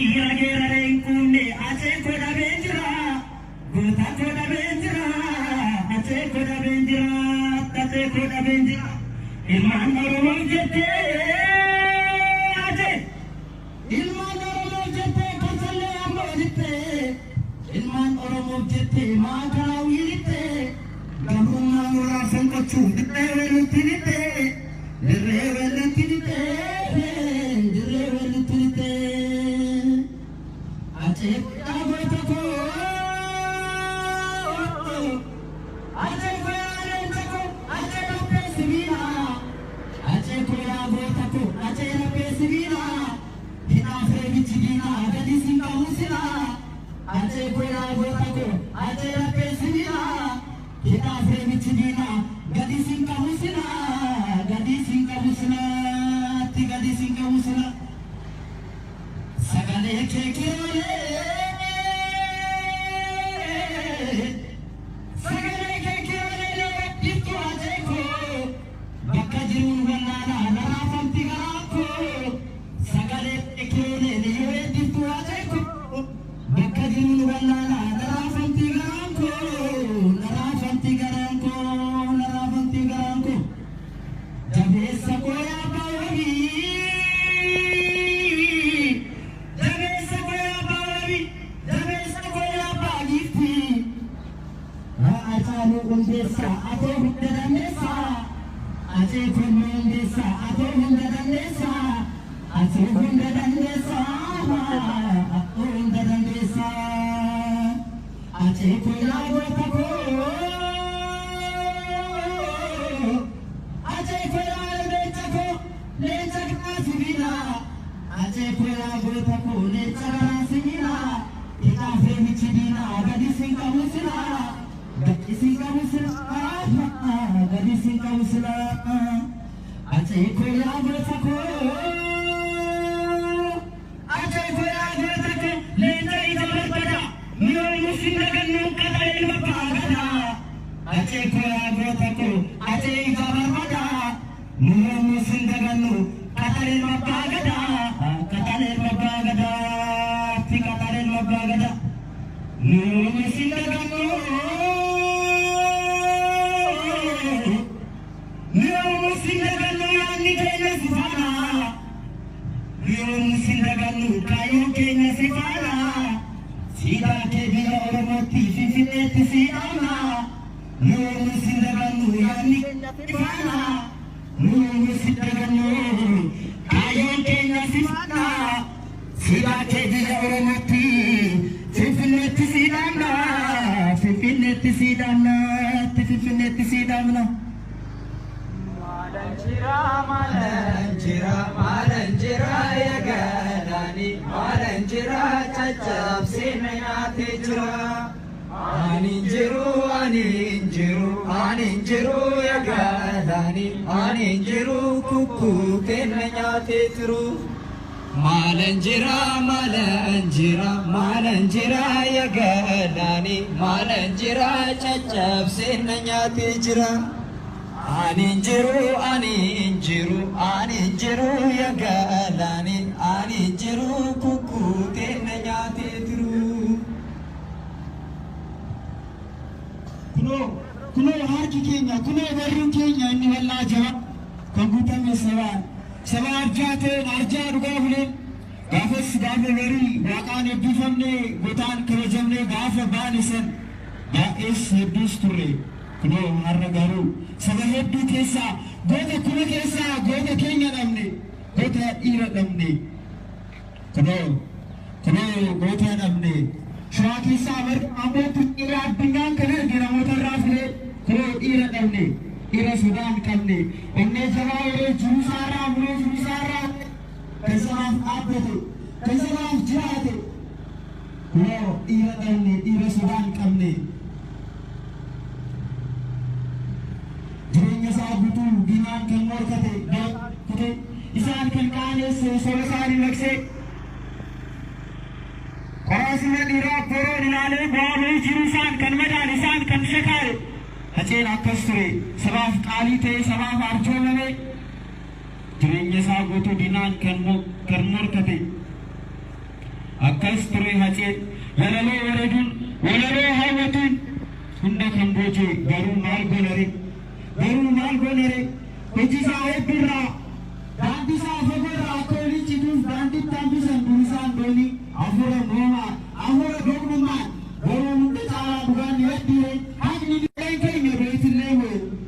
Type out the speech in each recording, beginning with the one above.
Iragerare kunne ache koda benjira, gota koda benjira, ache koda benjira, tate koda benjira. Ilman oromo jete ache, ilman oromo jete kasalle amorite, ilman oromo jete maakara wirite, gamrumma mura sankochu dirrevelu tirite, dirrevelu tirite, dirrevelu tirite. Ache agotako, ache agotako, ache rapesivina, ache agotako, ache rapesivina, hina frevichina, gadisinga musina, ache agotako, ache rapesivina, hina frevichina, gadisinga musina, gadisinga musina. Sagale kekirole, sagale kekirole, ittu ajeko, bakka jirun wallana narafamti garako. Sagale kekirole, ittu ajeko, bakka jirun wallana narafamti garako, narafamti garako, narafamti garako. Jabesa koya bawi. Undesa, ate hundanesa, ate undesa, ate hundanesa, ate hundanesa, hundanesa, ate koyagotako, ate koyagotako, lechakna sivina, ate koyagotako, lechakna sivina, itafe michidina, gadisinga musina. Gadisinga musila, ache koya gotako, ache koya gotako, lenta idabarpada, niyo musinda gannu kadai mapagada, ache koya gotako, ache idabarpada, niyo musinda gannu kadai mapagada, kadai mapagada, ti kadai mapagada, niyo musinda gannu. Kayu kenya sifana, sida ke bila oromoti fifinet siyana, nuru sidaganu yani sifana, nuru sidaganu, kayu kenya sifana, sida ke bila oromoti fifinet siyana, fifinet siyana, fifinet siyana. Malanjira, malanjira ya gadani, malanjira cacap sinayate jira. Aninjiru, aninjiru, aninjiru ya gadani, aninjiru kuku kenayate jiru. Malanjira, malanjira, malanjira ya gadani, malanjira cacap sinayate jira. Aninjiru, aninjiru, aninjiru ya galani, aninjiru kuku kenayate jiru. Kuno harki kenya, kuno barru kenya inni walla jaba, kagutame saba arjate, arja duga hule, gafas gafe veri, waqaan ebbifamne, gotaan kabajamne, gafa baanisan, baa'es heddus turre. Kuno harra garu, saba hedduu keessa, goota kuna keessa, goota keenya dhabne, goota dhiira dhabne. Kuno goota dhabne. Shawaa keessaa abbootu dhiira addunyaan kana arge namoota irraa filee, kuno dhiira dhabne, dhiira sodaan qabne. Onnee jabaa yeroo jiru isaarraa, muloo jiru isaarraa, kan sabaaf dhaabbate, kan sabaaf jiraate. Kuno dhiira dhabne, dhiira sodaan qabne. Jireenya isaa guutuu diinaan kan morkate, isaan kan qaaneesse, soba isaanii maqsee. Qoraasuma dhiiraa boroon ilaalee bu'aa bahii jiru isaan kan madaale, isaan kan shakaare. Haceen akkas ture, sabaaf qaalii ta'e, sabaaf arjoomame. Jireenya isaa guutuu diinaan kan morkate. أكاس تري هاتين يلالو وردون ولالو هاوتين هندا كمبوجي دارو مال غنري بجيسا وبرا دانتيسا فبرا أكولي تيدوس دانتي تامبيسا بورسان دوني أفورا موما أفورا دوغنما دارو مندي تعالى بغان يهديه هاجني دي كاين يبريت الليوه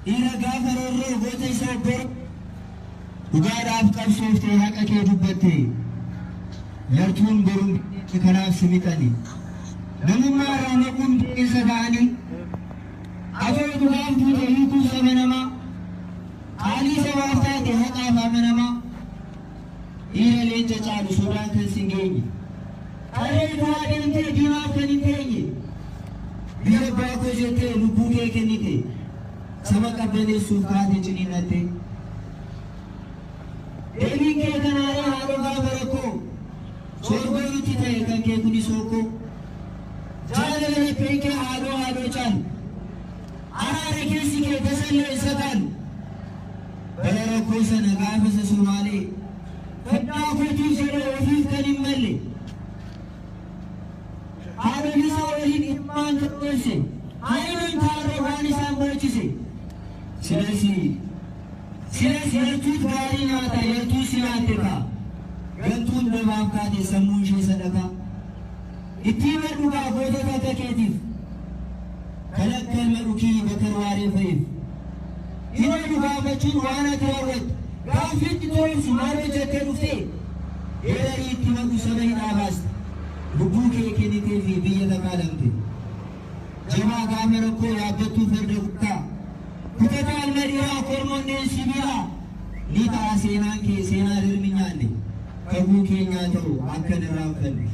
dhiira gaafa roorroo goota isa obboro dhugaadhaaf qabsooftee haqa kee dubbatte yartuun boruun kanaaf si mixani namummaa irraa naquun beeksisa ta'anii afoo dhugaaf duute hiikuun saba namaa qaalii sabaaf taate haqaaf amanamaa dhiira leenca caalu sodaan kan si hin geenye qaree du'aa deemtee diinaaf kan hin teenye biyya abbaa koo jettee lubbuu kee kennite saba qabbaneessuuf kaate ciniinnatte deebiin kee kanaalee haadhoo gaafa rakkoo soorgoo nutti ta'e kan kee kuni sookoo jaalala lapheen kee haadhoo caalu araara keessi kee tasallee isa caalu bara rakkoo sana gaafa isa Somaalee fedhaa kootiif jedhee ofiif kan hin malle haadholii isaa waliin dhimmaan kan dhoofse hayinuun taarree waan isaan barachise silas yartuut gaarii nyaata yartuu si nyaatte kaa gantuun namaaf kaate sammuun ishee sadaqaa ittiin madhugaa gootota akka keetiif kan akka ilma dhukii bakar waaree fa'eef hina dhugaafachuun waan ati raawwattu gaaffiitti tolchu maaloo jettee dhuftee yeedarii itti maqu saba hidhaa baaste lubbuu kee kennitee fi biyya takaalamte jabaa gaafa rakkoo yaabbattuu farda kuttaa kutata almadiraa kormonneen sibiilaa ni ta'a seenaan kee seenaa dirmi nyaanne kakuu keenyaa ta'u akka hin irraanfanne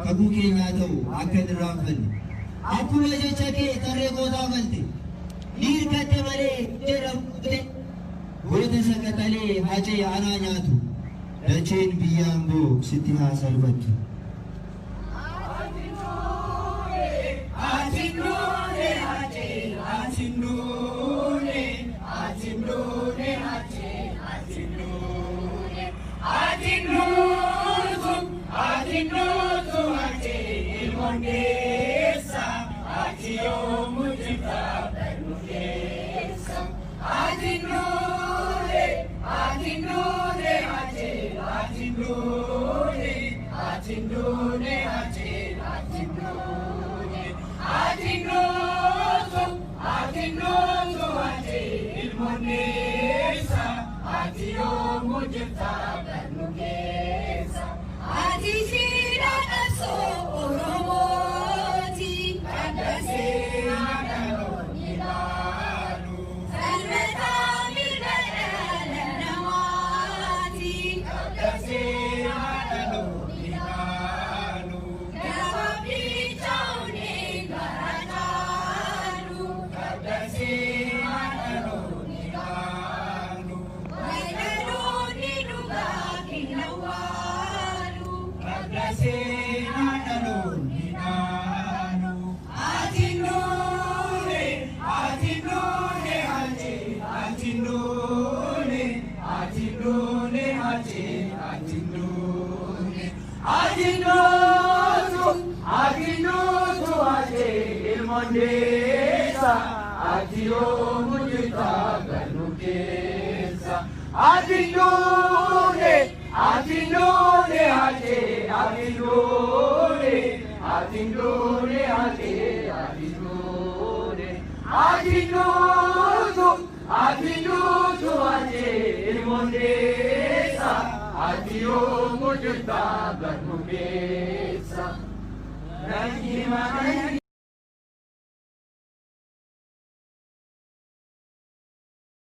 kakuu keenyaa ta'u akka hin irraanfanne akkuma jecha kee tarree gootaa galte ni hirkatte malee jedhamte goota saqaxalee hacee anaa nyaatu dacheen biyyaan boo sitti haa salphattu.